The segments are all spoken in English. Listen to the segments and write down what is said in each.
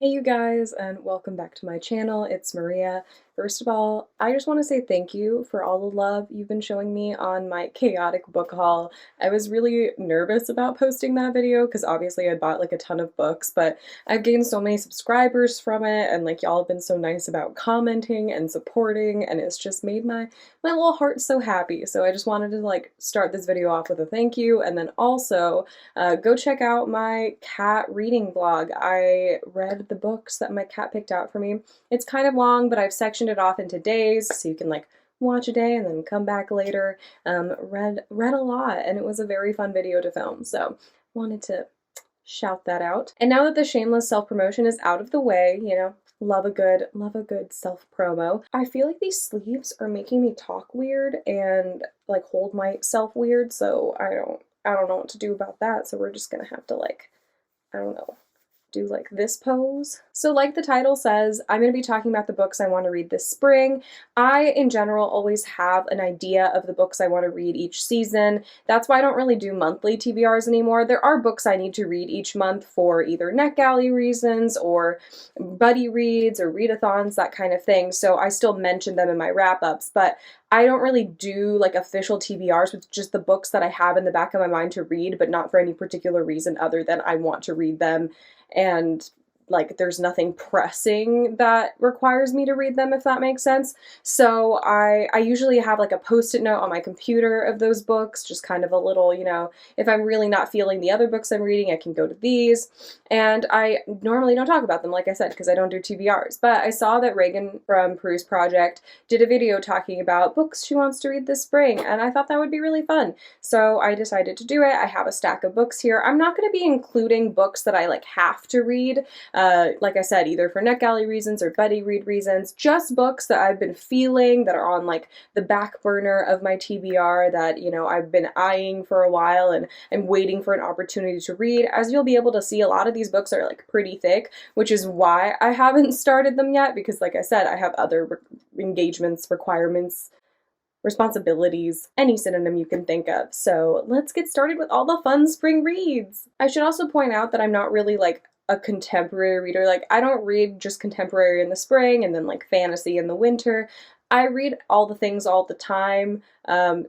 Hey you guys, and welcome back to my channel. It's Maria. First of all, I just want to say thank you for all the love you've been showing me on my chaotic book haul. I was really nervous about posting that video because obviously I bought like a ton of books, but I've gained so many subscribers from it, and like y'all have been so nice about commenting and supporting, and it's just made my little heart so happy. So I just wanted to like start this video off with a thank you, and then also go check out my cat reading vlog. I read the books that my cat picked out for me. It's kind of long, but I've sectioned it off into days so you can like watch a day and then come back later. Read a lot, and it was a very fun video to film, so wanted to shout that out. And now that the shameless self-promotion is out of the way, love a good self-promo. I feel like these sleeves are making me talk weird and like hold myself weird, so I don't know what to do about that, so we're just gonna have to like, I don't know, do like this pose. So like the title says, I'm going to be talking about the books I want to read this spring. I, in general, always have an idea of the books I want to read each season. That's why I don't really do monthly TBRs anymore. There are books I need to read each month for either NetGalley reasons or buddy reads or readathons, that kind of thing. So I still mention them in my wrap-ups, but I don't really do like official TBRs with just the books that I have in the back of my mind to read, but not for any particular reason other than I want to read them, and like there's nothing pressing that requires me to read them, if that makes sense. So I usually have like a post-it note on my computer of those books, just kind of a little, if I'm really not feeling the other books I'm reading, I can go to these. And I normally don't talk about them, like I said, because I don't do TBRs. But I saw that Reagan from Peruse Project did a video talking about books she wants to read this spring, and I thought that would be really fun. So I decided to do it. I have a stack of books here. I'm not going to be including books that I like have to read. Like I said, either for NetGalley reasons or buddy read reasons, just books that I've been feeling that are on like the back burner of my TBR that, I've been eyeing for a while and I'm waiting for an opportunity to read. As you'll be able to see, a lot of these books are like pretty thick, which is why I haven't started them yet, because like I said, I have other engagements, requirements, responsibilities, any synonym you can think of. So let's get started with all the fun spring reads. I should also point out that I'm not really like a contemporary reader. Like I don't read just contemporary in the spring and then like fantasy in the winter. I read all the things all the time,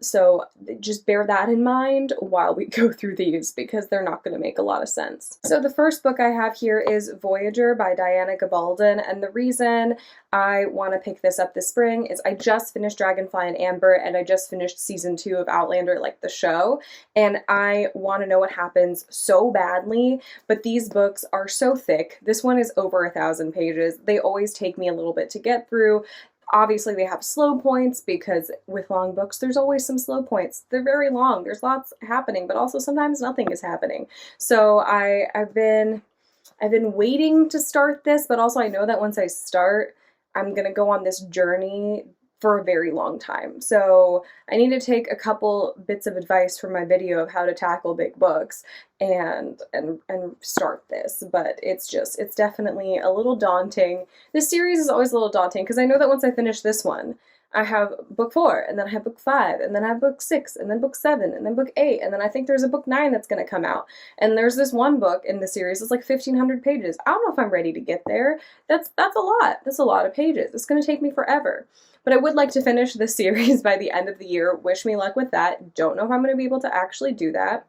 so just bear that in mind while we go through these, because they're not going to make a lot of sense. So the first book I have here is Voyager by Diana Gabaldon, and the reason I want to pick this up this spring is I just finished Dragonfly and Amber, and I just finished season 2 of Outlander, like the show, and I want to know what happens so badly, but these books are so thick. This one is over 1,000 pages. They always take me a little bit to get through. Obviously they have slow points, because with long books there's always some slow points. They're very long, there's lots happening, but also sometimes nothing is happening. So I've been waiting to start this, but also I know that once I start, I'm gonna go on this journey for a very long time. So I need to take a couple bits of advice from my video of how to tackle big books and start this, but it's definitely a little daunting. This series is always a little daunting because I know that once I finish this one, I have book 4, and then I have book 5, and then I have book 6, and then book 7, and then book 8, and then I think there's a book 9 that's going to come out. And there's this one book in the series that's like 1,500 pages. I don't know if I'm ready to get there. That's a lot. That's a lot of pages. It's going to take me forever. But I would like to finish this series by the end of the year. Wish me luck with that. Don't know if I'm going to be able to actually do that.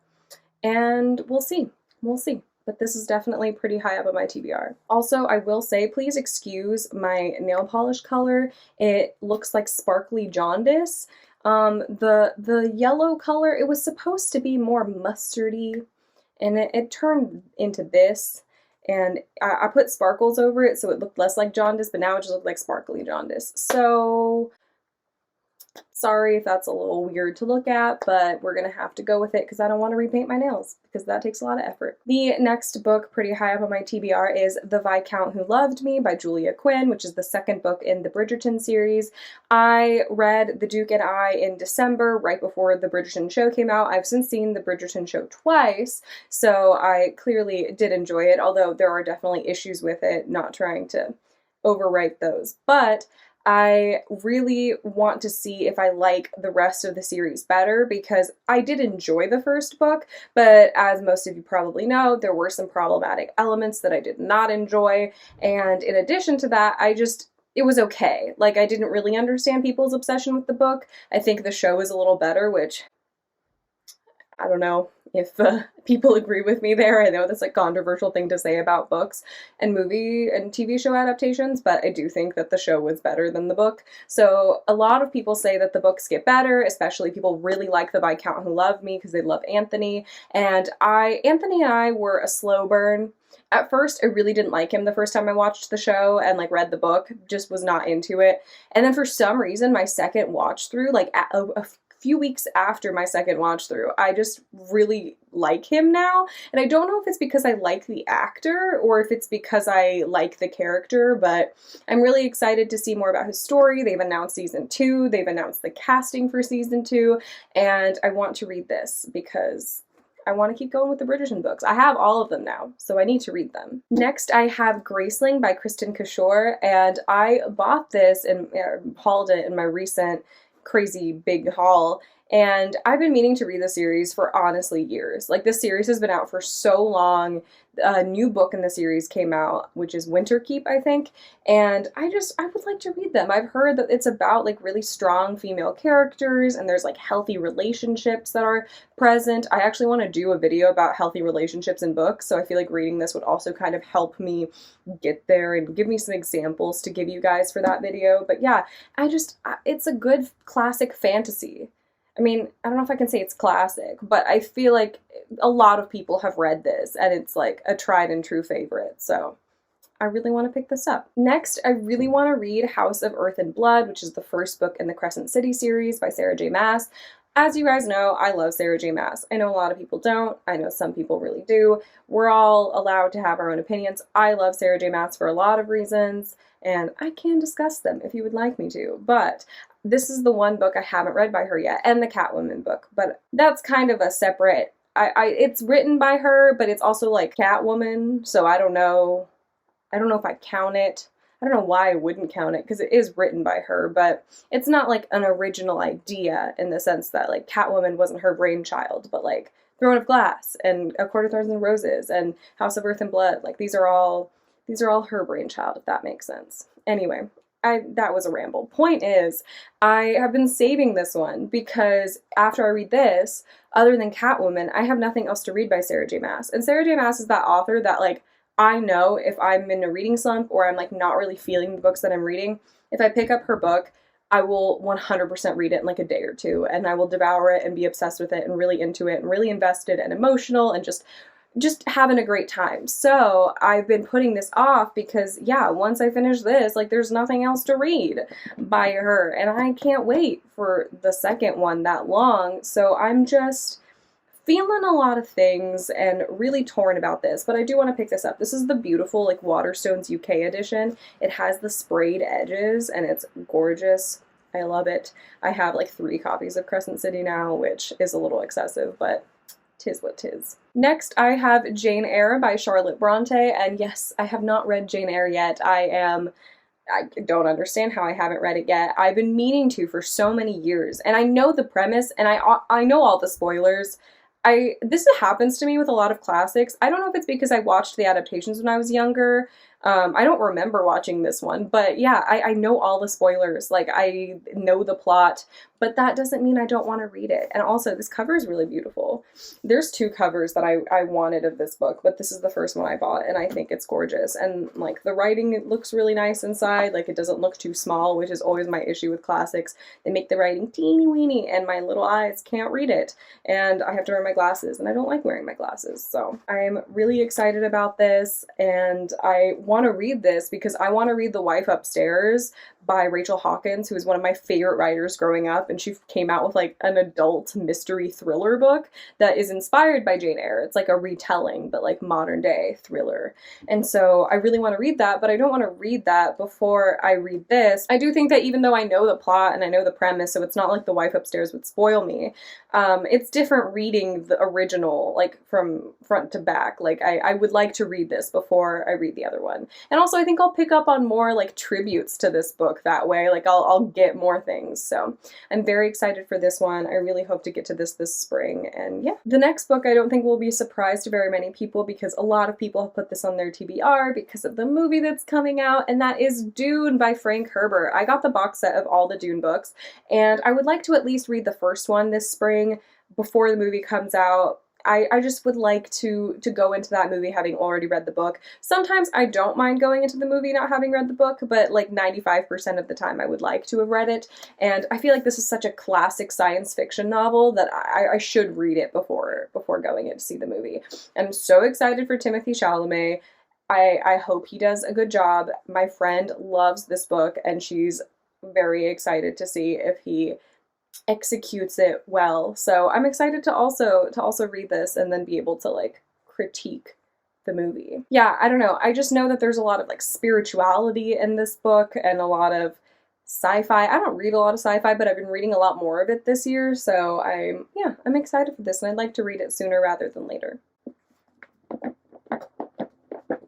And we'll see. We'll see. But this is definitely pretty high up on my TBR. Also, I will say, please excuse my nail polish color. It looks like sparkly jaundice. The yellow color, it was supposed to be more mustardy, and it turned into this. And I put sparkles over it so it looked less like jaundice, but now it just looked like sparkly jaundice. So sorry if that's a little weird to look at, but we're gonna have to go with it because I don't want to repaint my nails, because that takes a lot of effort. The next book pretty high up on my TBR is The Viscount Who Loved Me by Julia Quinn, which is the second book in the Bridgerton series. I read The Duke and I in December, right before the Bridgerton show came out. I've since seen the Bridgerton show twice, so I clearly did enjoy it, although there are definitely issues with it, not trying to overwrite those. But I really want to see if I like the rest of the series better, because I did enjoy the first book, but as most of you probably know, there were some problematic elements that I did not enjoy, and in addition to that, it was okay. Like, I didn't really understand people's obsession with the book. I think the show is a little better, which I don't know if people agree with me there. I know that's a controversial thing to say about books and movie and TV show adaptations, but I do think that the show was better than the book. So a lot of people say that the books get better, especially people really like the Viscount Who Loved Me because they love Anthony. And Anthony and I were a slow burn. At first, I really didn't like him the first time I watched the show and like read the book, just was not into it. And then for some reason, my second watch through, like a few weeks after my second watch through, I just really like him now. And I don't know if it's because I like the actor or if it's because I like the character, but I'm really excited to see more about his story. They've announced season 2, they've announced the casting for season 2, and I want to read this because I want to keep going with the Bridgerton books. I have all of them now, so I need to read them. Next, I have Graceling by Kristen Cashore, and I bought this and hauled it in my recent crazy big haul, and I've been meaning to read the series for honestly years. Like, this series has been out for so long. A new book in the series came out, which is Winterkeep, I think, and I would like to read them. I've heard that it's about like really strong female characters and there's like healthy relationships that are present. I actually want to do a video about healthy relationships in books, so I feel like reading this would also kind of help me get there and give me some examples to give you guys for that video. But yeah, it's a good classic fantasy. I mean, I don't know if I can say it's classic, but I feel like a lot of people have read this and it's like a tried and true favorite, so I really want to pick this up. Next, I really want to read House of Earth and Blood, which is the first book in the Crescent City series by Sarah J. Maas. As you guys know, I love Sarah J. Maas. I know a lot of people don't. I know some people really do. We're all allowed to have our own opinions. I love Sarah J. Maas for a lot of reasons, and I can discuss them if you would like me to, but this is the one book I haven't read by her yet, and the Catwoman book, but that's kind of a separate, it's written by her, but it's also like Catwoman, so I don't know if I count it. I don't know why I wouldn't count it, because it is written by her, but it's not like an original idea in the sense that like Catwoman wasn't her brainchild, but like Throne of Glass and A Court of Thorns and Roses and House of Earth and Blood, like these are all her brainchild, if that makes sense. Anyway, that was a ramble. Point is, I have been saving this one because after I read this, other than Catwoman, I have nothing else to read by Sarah J. Maas. And Sarah J. Maas is that author that, like, I know if I'm in a reading slump or I'm, like, not really feeling the books that I'm reading, if I pick up her book, I will 100% read it in, like, a day or two, and I will devour it and be obsessed with it and really into it and really invested and emotional and just having a great time. So I've been putting this off because, yeah, once I finish this, like, there's nothing else to read by her, and I can't wait for the second one that long. So I'm just feeling a lot of things and really torn about this, but I do want to pick this up. This is the beautiful, like, Waterstones UK edition. It has the sprayed edges, and it's gorgeous. I love it. I have, like, 3 copies of Crescent City now, which is a little excessive, but tis what tis. Next, I have Jane Eyre by Charlotte Bronte, and yes, I have not read Jane Eyre yet. I don't understand how I haven't read it yet. I've been meaning to for so many years, and I know the premise, and I know all the spoilers. This happens to me with a lot of classics. I don't know if it's because I watched the adaptations when I was younger. I don't remember watching this one, but yeah, I know all the spoilers. Like, I know the plot, but that doesn't mean I don't want to read it. And also, this cover is really beautiful. There's 2 covers that I wanted of this book, but this is the first one I bought, and I think it's gorgeous. And, like, the writing, it looks really nice inside. Like, it doesn't look too small, which is always my issue with classics. They make the writing teeny weeny, and my little eyes can't read it. And I have to wear my glasses, and I don't like wearing my glasses. So I'm really excited about this, and I want to read this because I want to read The Wife Upstairs by Rachel Hawkins, who is one of my favorite writers growing up, and she came out with like an adult mystery thriller book that is inspired by Jane Eyre. It's like a retelling, but like modern day thriller. And so I really want to read that, but I don't want to read that before I read this. I do think that even though I know the plot and I know the premise, so it's not like The Wife Upstairs would spoil me, it's different reading the original, like from front to back. Like I would like to read this before I read the other one. fun. And also I think I'll pick up on more like tributes to this book that way. Like I'll get more things. So I'm very excited for this one. I really hope to get to this spring. And yeah, the next book I don't think will be a surprise to very many people because a lot of people have put this on their TBR because of the movie that's coming out, and that is Dune by Frank Herbert. I got the box set of all the Dune books, and I would like to at least read the first one this spring before the movie comes out. I just would like to go into that movie having already read the book. Sometimes I don't mind going into the movie not having read the book, but like 95% of the time I would like to have read it. And I feel like this is such a classic science fiction novel that I should read it before going in to see the movie. I'm so excited for Timothée Chalamet. I hope he does a good job. My friend loves this book and she's very excited to see if he executes it well. So I'm excited to also read this and then be able to like critique the movie. Yeah, I don't know. I just know that there's a lot of like spirituality in this book and a lot of sci-fi. I don't read a lot of sci-fi, but I've been reading a lot more of it this year. So I'm excited for this and I'd like to read it sooner rather than later.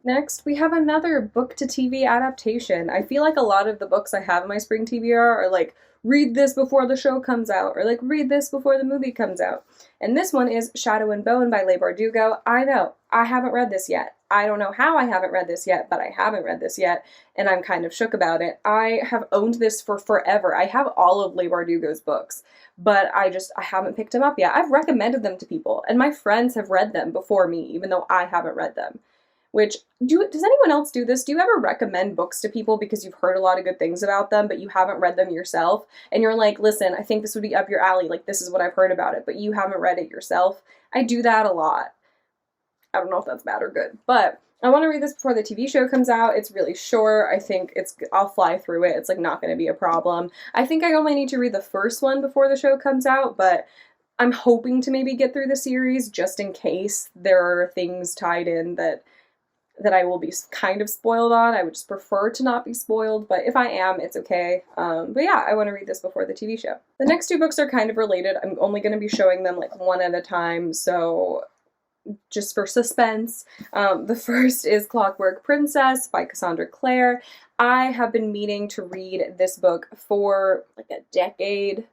Next, we have another book to TV adaptation. I feel like a lot of the books I have in my spring TBR are like, read this before the show comes out, or like, read this before the movie comes out. And this one is Shadow and Bone by Leigh Bardugo. I know, I haven't read this yet. I don't know how I haven't read this yet, but I haven't read this yet, and I'm kind of shook about it. I have owned this for forever. I have all of Leigh Bardugo's books, but I haven't picked them up yet. I've recommended them to people, and my friends have read them before me, even though I haven't read them. Which, does anyone else do this? Do you ever recommend books to people because you've heard a lot of good things about them, but you haven't read them yourself? And you're like, listen, I think this would be up your alley, like this is what I've heard about it, but you haven't read it yourself. I do that a lot. I don't know if that's bad or good, but I want to read this before the TV show comes out. It's really short. I think I'll fly through it. It's like not going to be a problem. I think I only need to read the first one before the show comes out, but I'm hoping to maybe get through the series just in case there are things tied in that I will be kind of spoiled on. I would just prefer to not be spoiled, but if I am, it's okay. But yeah, I want to read this before the TV show. The next two books are kind of related. I'm only going to be showing them like one at a time, so just for suspense. The first is Clockwork Princess by Cassandra Clare. I have been meaning to read this book for like a decade.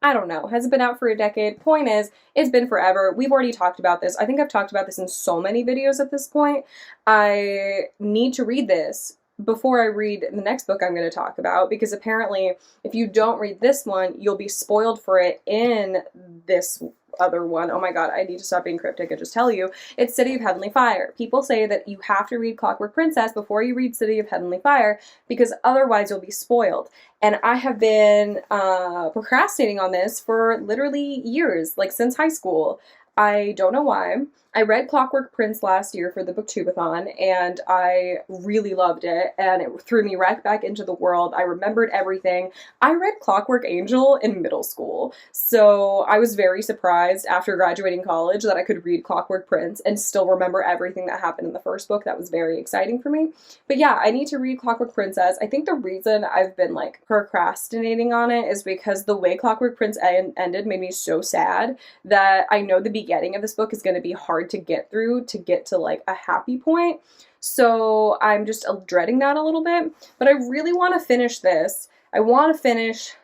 I don't know. Has it been out for a decade? Point is, it's been forever. We've already talked about this. I think I've talked about this in so many videos at this point. I need to read this before I read the next book I'm going to talk about, because apparently if you don't read this one, you'll be spoiled for it in this other one. Oh my god, I need to stop being cryptic and just tell you. It's City of Heavenly Fire. People say that you have to read Clockwork Princess before you read City of Heavenly Fire because otherwise you'll be spoiled. And I have been procrastinating on this for literally years, like since high school. I don't know why. I read Clockwork Prince last year for the Booktubeathon, and I really loved it, and it threw me right back into the world. I remembered everything. I read Clockwork Angel in middle school, so I was very surprised after graduating college that I could read Clockwork Prince and still remember everything that happened in the first book. That was very exciting for me. But yeah, I need to read Clockwork Princess. I think the reason I've been like procrastinating on it is because the way Clockwork Prince ended made me so sad that I know the beginning of this book is going to be hard to get through to get to like a happy point. So I'm just dreading that a little bit, but I really want to finish this. I want to finish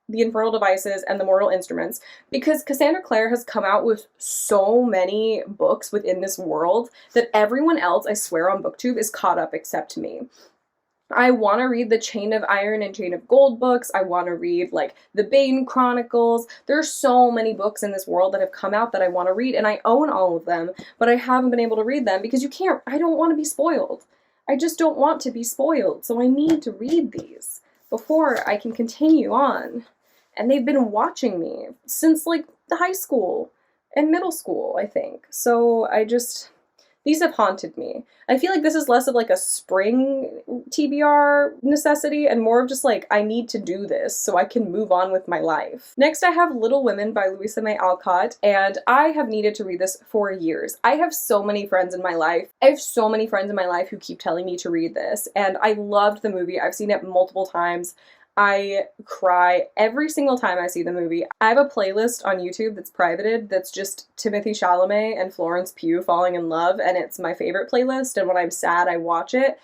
The Infernal Devices and The Mortal Instruments because Cassandra Clare has come out with so many books within this world that everyone else, I swear on BookTube, is caught up except me. I want to read the Chain of Iron and Chain of Gold books. I want to read, like, the Bane Chronicles. There's so many books in this world that have come out that I want to read, and I own all of them, but I haven't been able to read them because I don't want to be spoiled. I just don't want to be spoiled, so I need to read these before I can continue on. And they've been watching me since, like, the high school and middle school, I think. So these have haunted me. I feel like this is less of like a spring TBR necessity and more of just like, I need to do this so I can move on with my life. Next, I have Little Women by Louisa May Alcott, and I have needed to read this for years. I have so many friends in my life. I have so many friends in my life who keep telling me to read this, and I loved the movie. I've seen it multiple times. I cry every single time I see the movie. I have a playlist on YouTube that's privated that's just Timothée Chalamet and Florence Pugh falling in love, and it's my favorite playlist, and when I'm sad, I watch it.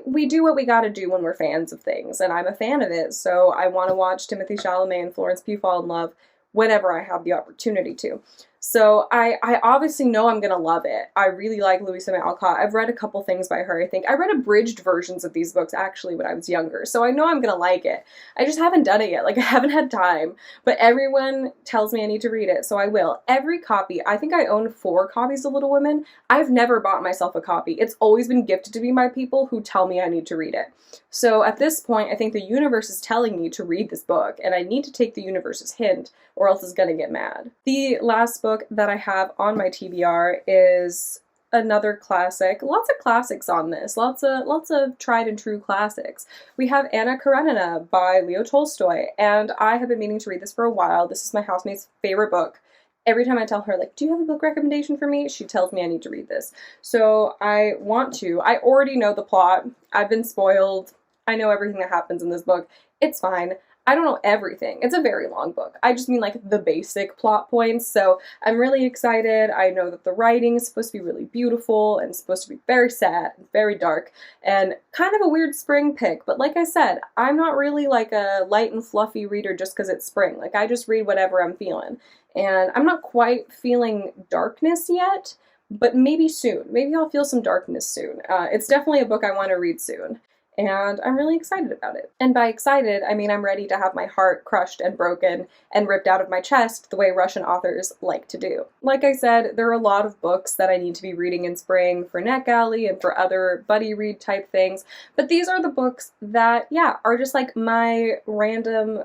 We do what we gotta do when we're fans of things, and I'm a fan of it, so I want to watch Timothée Chalamet and Florence Pugh fall in love whenever I have the opportunity to. So I obviously know I'm gonna love it. I really like Louisa May Alcott. I've read a couple things by her, I think. I read abridged versions of these books actually when I was younger, so I know I'm gonna like it. I just haven't done it yet. Like, I haven't had time, but everyone tells me I need to read it, so I will. Every copy, I think I own 4 copies of Little Women. I've never bought myself a copy. It's always been gifted to me by people who tell me I need to read it. So at this point, I think the universe is telling me to read this book, and I need to take the universe's hint, or else it's gonna get mad. The last book that I have on my TBR is another classic. Lots of classics on this. Lots of tried and true classics. We have Anna Karenina by Leo Tolstoy, and I have been meaning to read this for a while. This is my housemate's favorite book. Every time I tell her, like, do you have a book recommendation for me? She tells me I need to read this. So I want to. I already know the plot. I've been spoiled. I know everything that happens in this book. It's fine. I don't know everything. It's a very long book. I just mean like the basic plot points. So I'm really excited. I know that the writing is supposed to be really beautiful and supposed to be very sad and very dark and kind of a weird spring pick. But like I said, I'm not really like a light and fluffy reader just because it's spring. Like, I just read whatever I'm feeling. And I'm not quite feeling darkness yet, but maybe soon. Maybe I'll feel some darkness soon. It's definitely a book I want to read soon, and I'm really excited about it. And by excited, I mean I'm ready to have my heart crushed and broken and ripped out of my chest the way Russian authors like to do. Like I said, there are a lot of books that I need to be reading in spring for NetGalley and for other buddy read type things, but these are the books that, yeah, are just like my random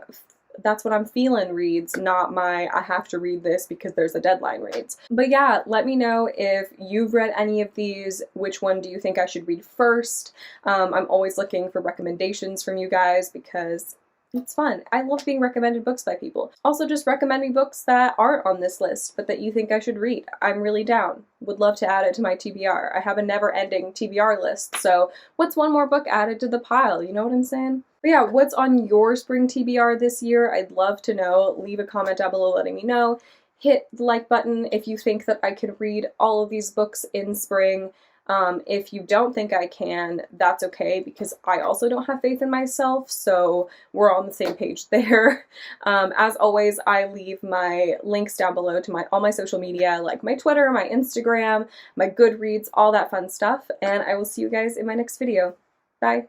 that's what I'm feeling reads, not my I have to read this because there's a deadline reads. But yeah, let me know if you've read any of these. Which one do you think I should read first? I'm always looking for recommendations from you guys because it's fun. I love being recommended books by people. Also, just recommend me books that aren't on this list, but that you think I should read. I'm really down. Would love to add it to my TBR. I have a never-ending TBR list, so what's one more book added to the pile? You know what I'm saying? But yeah, what's on your spring TBR this year? I'd love to know. Leave a comment down below letting me know. Hit the like button if you think that I could read all of these books in spring. If you don't think I can, that's okay, because I also don't have faith in myself, so we're on the same page there. As always, I leave my links down below to all my social media, like my Twitter, my Instagram, my Goodreads, all that fun stuff, and I will see you guys in my next video. Bye!